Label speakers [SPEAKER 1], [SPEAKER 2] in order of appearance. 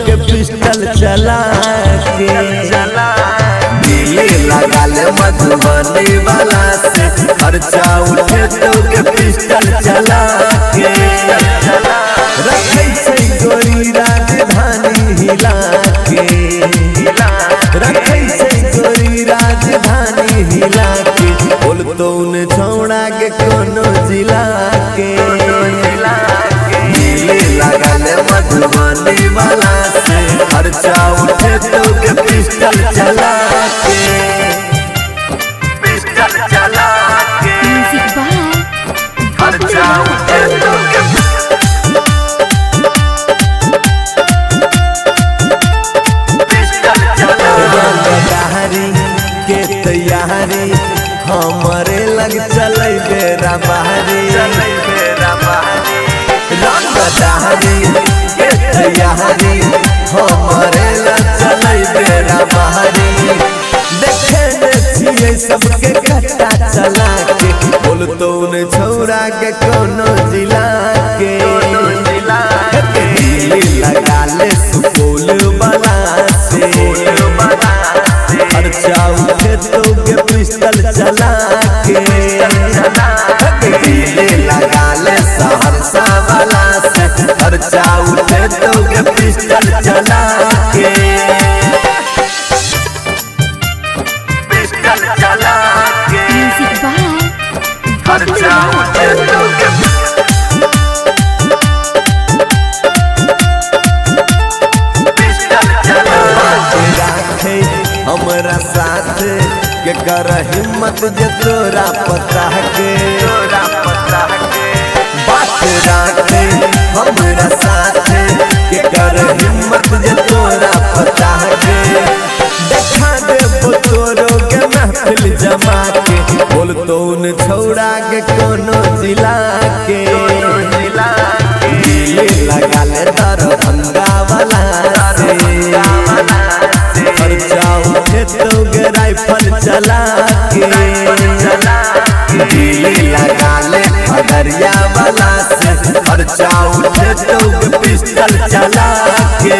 [SPEAKER 1] के पिस्टल चला के दिले लगा ले मधुबनी वाला से खर्चा उठे तो के पिस्टल चला के रखे से गोरी राजधानी हिला के रखे से गोरी राजधानी हिला के बोल तो उन छौड़ा के कोनो जिला के दिले लगा ले मधुबनी वाला से खर्चा उठे तो के पिस्टल चला के पिस्टल चला के खर्चा उठे तो के पिस्टल चला के तैयारी हमारे लग चले बेरा बहारी रंग दहरी के तैयारी हमारे लग चले बेरा बहारी देखे सबके कट्टा चला के बोल तो उन छौड़ा के कोनो जिला के लगा ले सुपोल वाला से खर्चा उठे तो के पिस्टल चला के दिले लगा ले सहरसा वाला से खर्चा उठे तो के पिस्टल चला के पिस्टल चला के खर्चा उठे तो के हमरा साथ के कर हिम्मत जे तोरा पता के बात राखे हमरा साथ के कर हिम्मत जे तोरा पता के देखा देबो तोरो के महफिल जमा के बोल तो उन छौड़ा के कोनो जिला के दिले लगा ले दरभंगा वाला से खर्चा उठे तो गे राइफल चला के दिले लगा ले खगड़िया वाला से खर्चा उठे तो गे पिस्टल चला के।